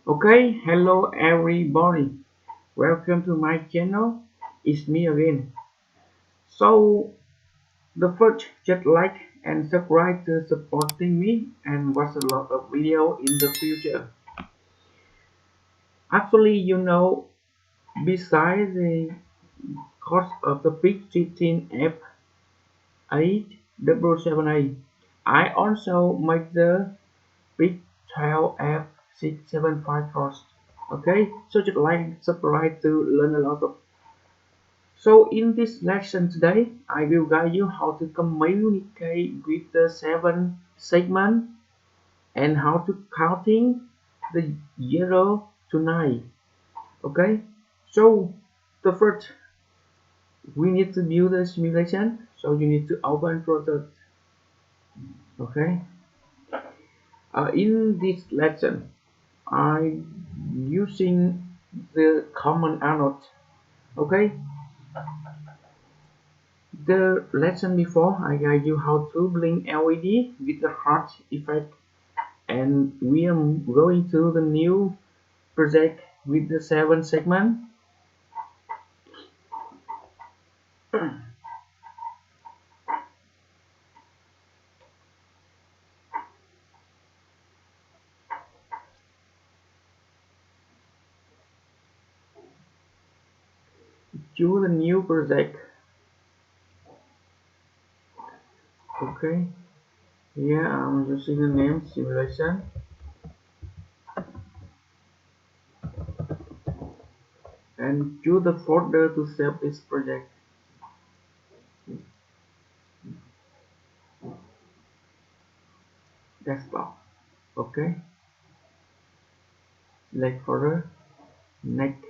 Okay, hello everybody. Welcome to my channel. It's me again. So the first just like and subscribe to supporting me and watch a lot of video in the future. Actually, besides the cost of the PIC16F877A, I also make the PIC12F675 Okay, so just like subscribe to learn a lot of. So in this lesson today, I will guide you how to communicate with the 7 segment and how to counting the 0 to 9. Okay, so the first we need to build a simulation. So you need to open Proteus. Okay, in this lesson, I'm using the common anode. Okay, the lesson before I guide you how to blink LED with the heart effect, and we are going to the new project with the 7 segment. Choose the new project. Okay, here I'm using the name simulation and choose the folder to save this project. Desktop. Okay, select folder, next.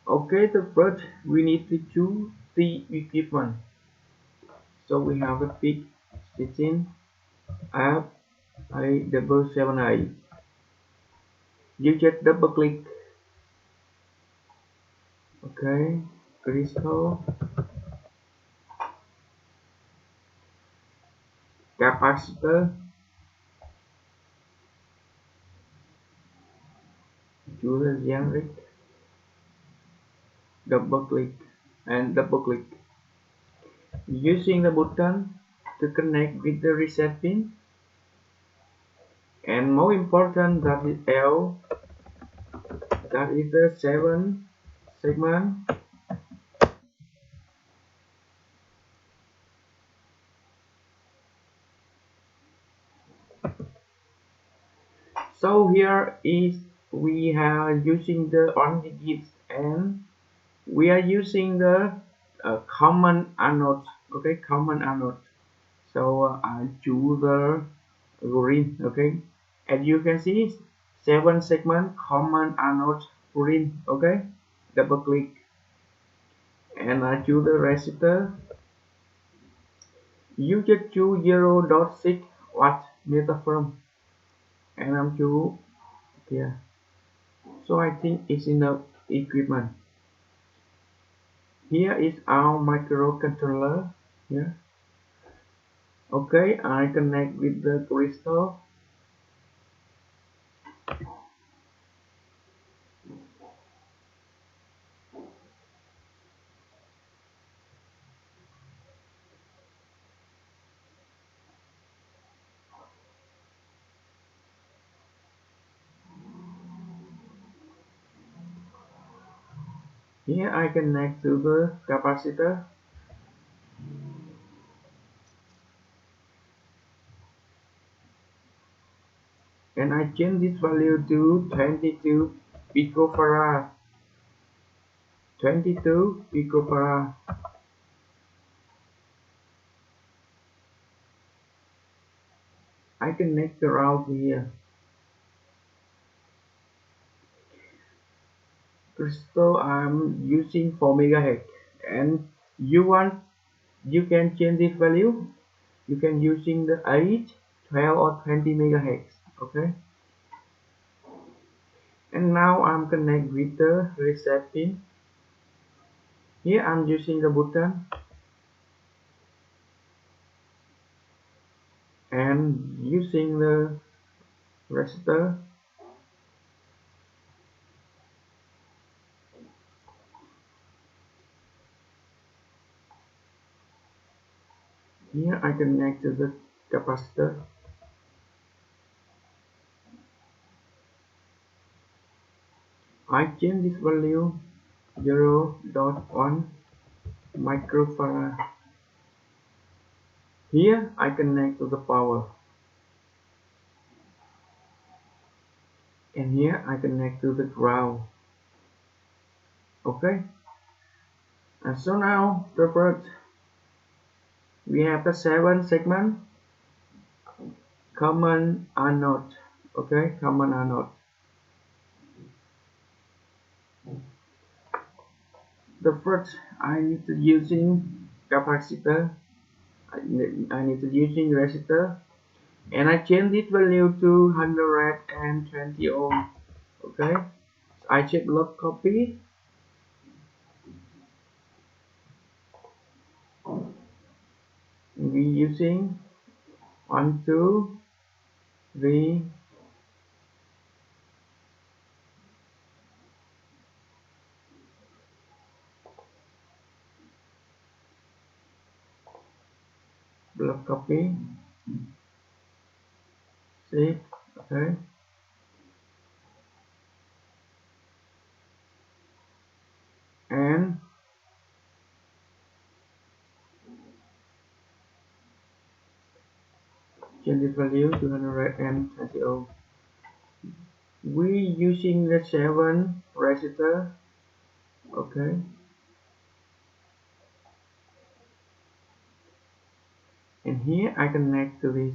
Okay, the first we need to choose the equipment. So we have a PIC 16 app A777A. You just double click. Okay, crystal, capacitor, choose a generic, double click and double click. Using the button to connect with the reset pin, and more important, that is L, that is the 7 segment. So here is we are using the R&D gifts, and we are using the common anode. Okay, common anode. So I choose the green. Okay, as you can see, 7 segment common anode green. Okay, double click and I choose the resistor. You just choose 0.6 watt meter from, and I'm choose here. So I think it's enough equipment. Here is our microcontroller. Here. Okay, I connect with the crystal. Here I connect to the capacitor. And I change this value to 22 picofarad. 22 picofarad. I connect the route here. Crystal I'm using 4 megahertz, and you can change this value. You can using the 8, 12 or 20 megahertz. Okay. And now I'm connect with the reset pin. Here I'm using the button and using the register. Here I connect to the capacitor. I change this value 0.1 microfarad. Here I connect to the power, and here I connect to the ground. Okay, and so now the first we have the 7 segment common anode. Okay, common anode. The first I need to using capacitor. I need to using resistor, and I change this value to 120 ohm. Okay, so I check log copy. We using 1 2 3 block copy 6. Okay, and change this value to 120 ohm. We using the 7 resistor. Okay, and here I connect to this.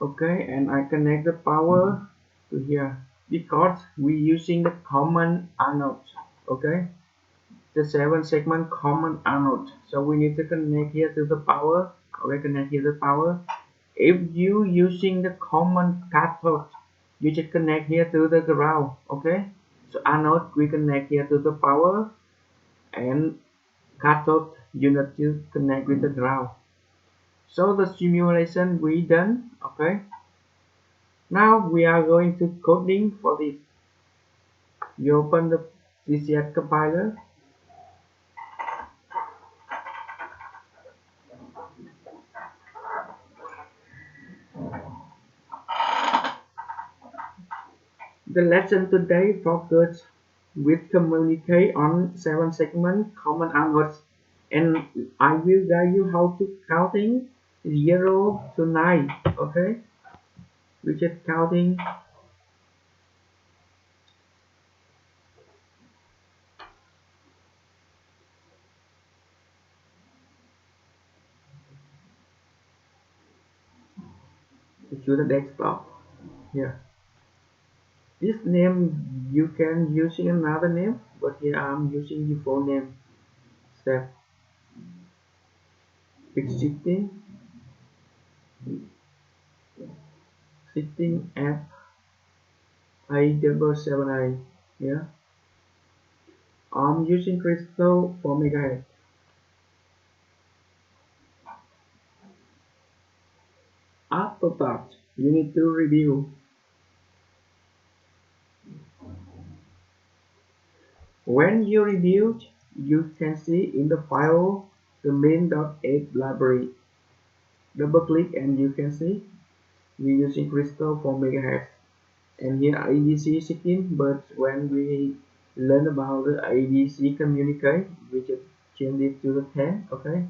Okay, and I connect the power to here because we using the common anode. Okay, the 7 segment common anode, so we need to connect here to the power. Okay, connect here to the power. If you using the common cathode, you just connect here to the ground. Okay, so anode we connect here to the power, and cathode you need to connect with the ground. So the simulation we done. Okay, now we are going to coding for this. You open the CCS compiler. The lesson today focus with communicate on 7 segment common anodes, and I will guide you how to counting 0 to 9. Okay, we just counting. To the desktop here. This name you can using another name, but here I'm using the full name. Step 16 F877A. Yeah, I'm using crystal for megahertz. After that, you need to review. When you review, you can see in the file the main.h library. Double click and you can see we're using crystal for megahertz. And here ADC 16, but when we learn about the ADC communicate, we just change it to the 10. Okay,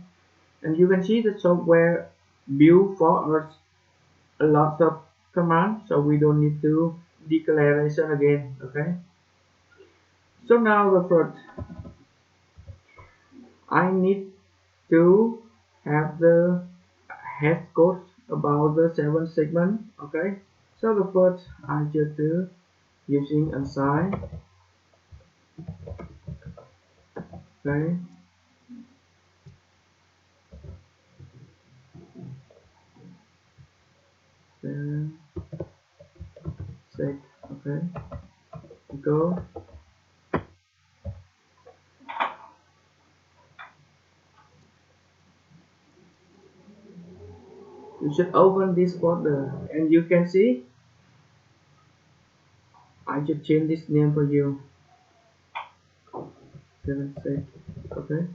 and you can see the software build for us a lot of commands, so we don't need to declaration again. Okay, so now the first I need to have the hash code about the 7 segment. Okay, so the first I just do using assign. Okay, You should open this folder and you can see I should change this name for you. 7 okay.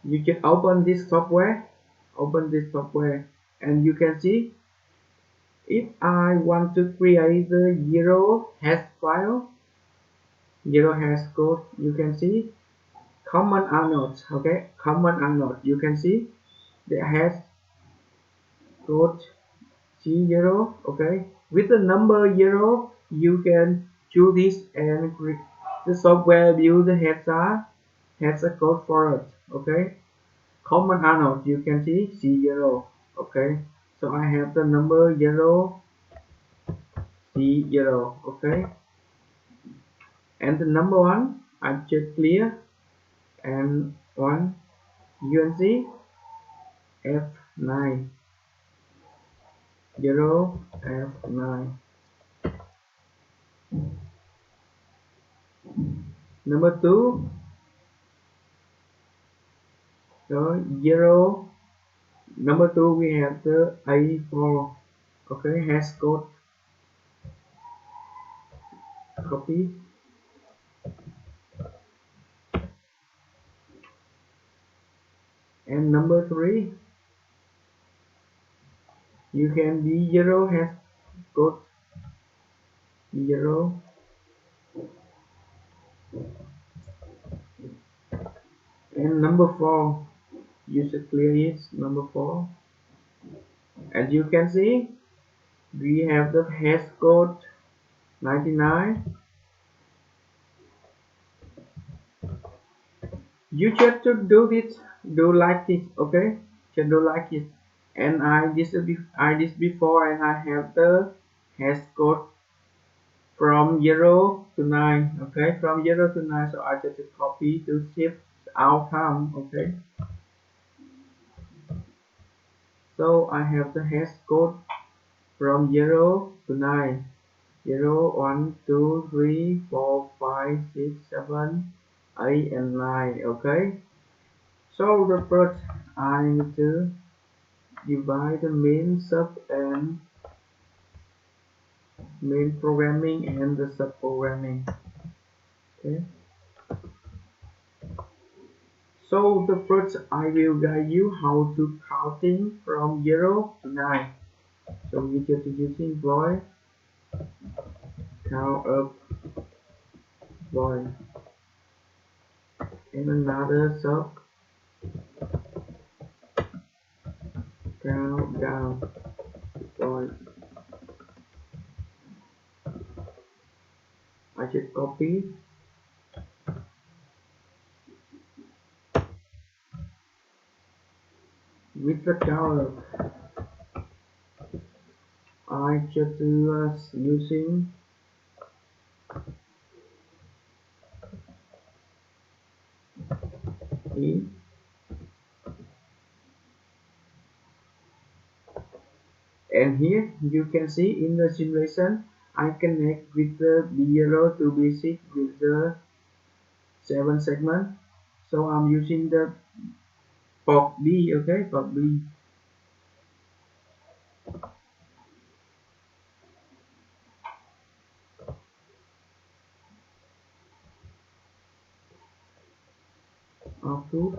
You can open this software, and you can see if I want to create the zero hash file, zero hash code, you can see common anode, okay, common anode. You can see the hash code C0, okay, with the number 0 you can choose this and the software will the has a code for it, okay. Common anode, you can see C0, okay. So I have the number 0 C0, okay, and the number 1 I check clear, and 1 UNC F9 0 F9. Number 2, so 0. Number 2 we have the A4, okay, hash code, copy, and number 3 you can be 0 hash code 0, and number 4 you should clear it, number 4. As you can see we have the hash code 99. You just to do this, do like this, okay, just do like this, and I did before, and I have the hash code from 0 to 9, okay, from 0 to 9. So I just copy to shift outcome, okay. So I have the hash code from 0 to 9, 0 1 2 3 4 5 6 7 8 and 9, okay. So the first I need to divide the main sub and main programming and the sub programming, okay. So the first I will guide you how to counting from 0 to 9. So you just using void count up void and another sub count down void. I should copy with the count up. I just using E, and here you can see in the simulation I connect with the B0 to B6 with the 7 segment. So I'm using the port B, okay, port B. Output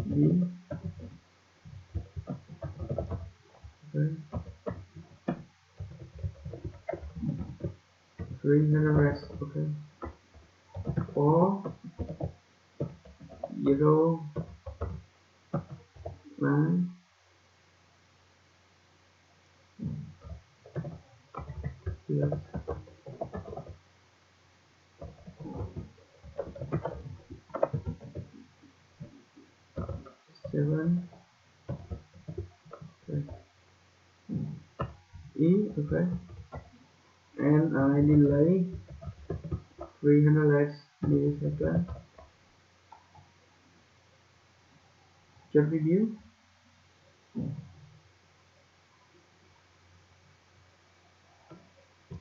B, okay, 300 rest, okay, 4 0 9 plus 7, okay, E, okay, and I delay 300 milliseconds. Just review.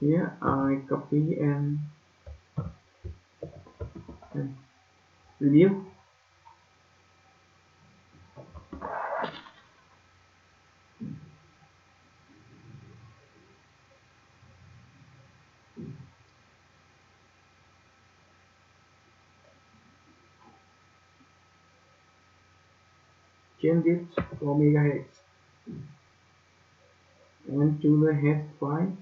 Here I copy and review. Change it for megahertz and to the hex file.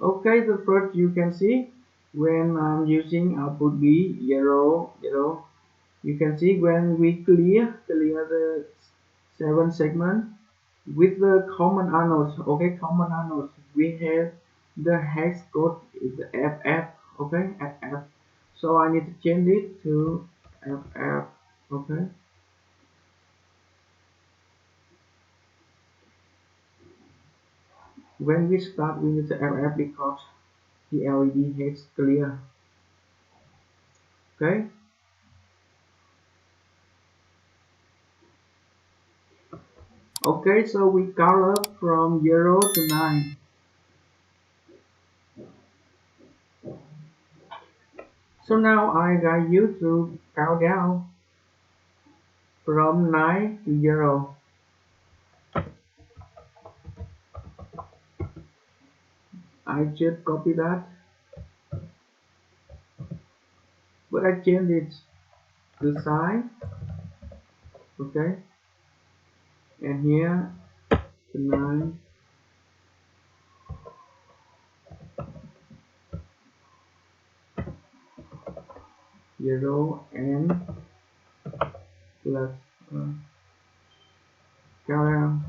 Okay, the first you can see when I'm using output B 0 0, you can see when we clear the 7 segment with the common anodes. Okay, common anodes, we have the hex code is the FF. Okay, FF. So I need to change it to FF. Okay, when we start we need to FF because the LED hex clear. Okay, okay, so we count up from 0 to 9. So now I guide you to count down from 9 to 0. I just copy that, but I change it to side. Okay, and here to 9, 0 and plus count.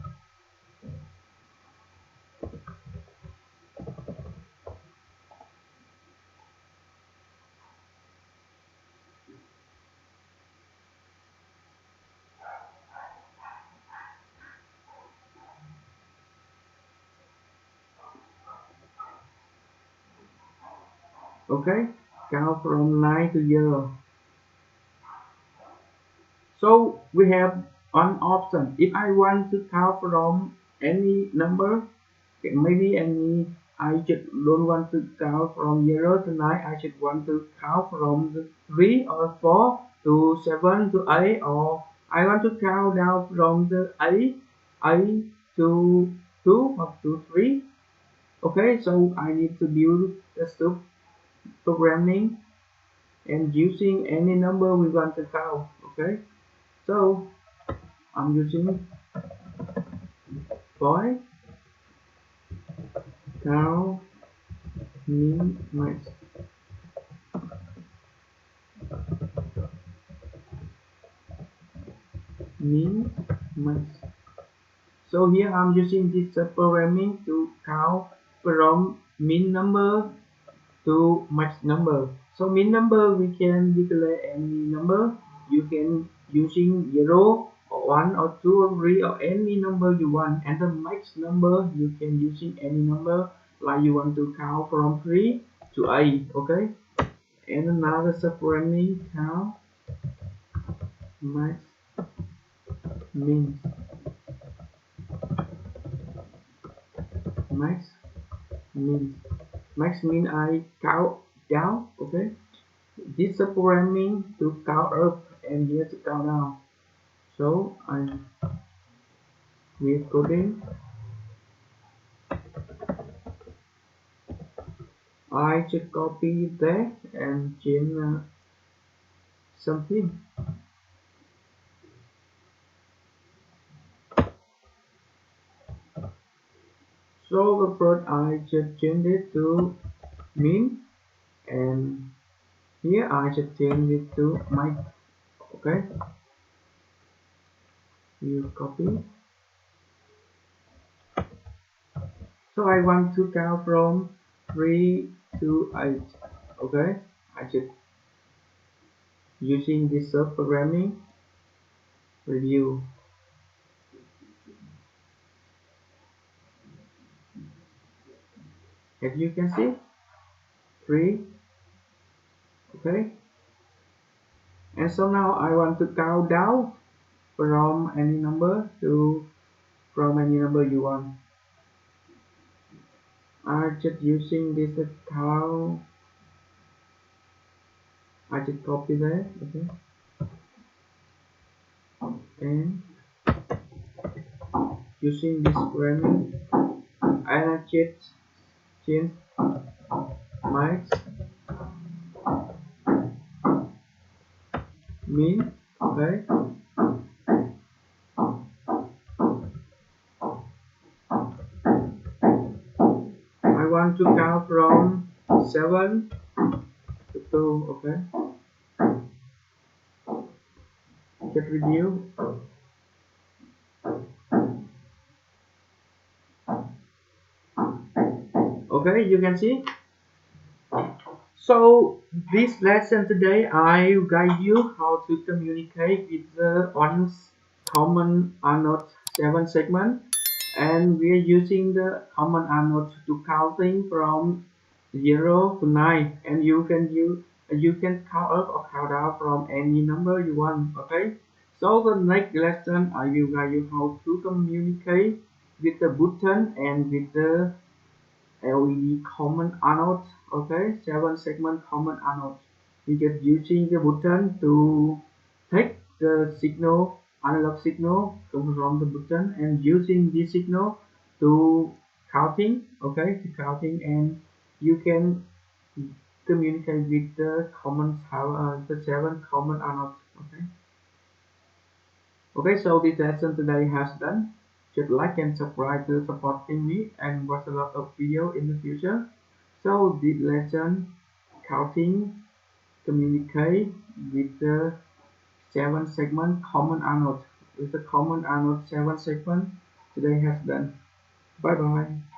Okay, count from 9 to 0. So we have one option. If I want to count from any number, maybe I just don't want to count from 0 to 9. I just want to count from the 3 or 4 to 7 to 8, or I want to count down from the 8 to 2 or to 3. Okay, so I need to build the stuff programming and using any number we want to count. Okay, so I'm using void count min max. Min max. So here I'm using this programming to count from min number to max number. So min number we can declare any number. You can using 0 or 1 or 2 or 3 or any number you want. And the max number you can using any number, like you want to count from 3 to 8. Okay. And another subprogramming count max min. Max min. Max min I count down. Okay. This subprogramming to count up and here to count down. So I with coding, I just copy that and change something. So the first I just change it to min, and here I just change it to max. Okay, you copy. So I want to count from 3 to 8. Okay, I just using this subprogramming review. As you can see, 3. Okay, and so now I want to count down from any number to from any number you want. I'm just using this account. I just copy that, okay, and using this parameter, I just change max, min, okay. I want to count from 7 to 2, okay. Just review. Okay, you can see. So this lesson today I will guide you how to communicate with the common anode 7 segment, and we are using the common anode to counting from 0 to 9, and you can count up or count down from any number you want. Okay, so the next lesson I will guide you how to communicate with the button and with the LED common anode. Okay, 7 segment common anode. We just using the button to take the signal, analog signal from the button, and using this signal to counting. Okay, to counting, and you can communicate with the 7 common anodes. Okay. Okay, so this lesson today has done. Just like and subscribe to supporting me and watch a lot of video in the future. So this lesson counting communicate with the 7 segment common anode. With the common anode 7 segment today has done. Bye bye.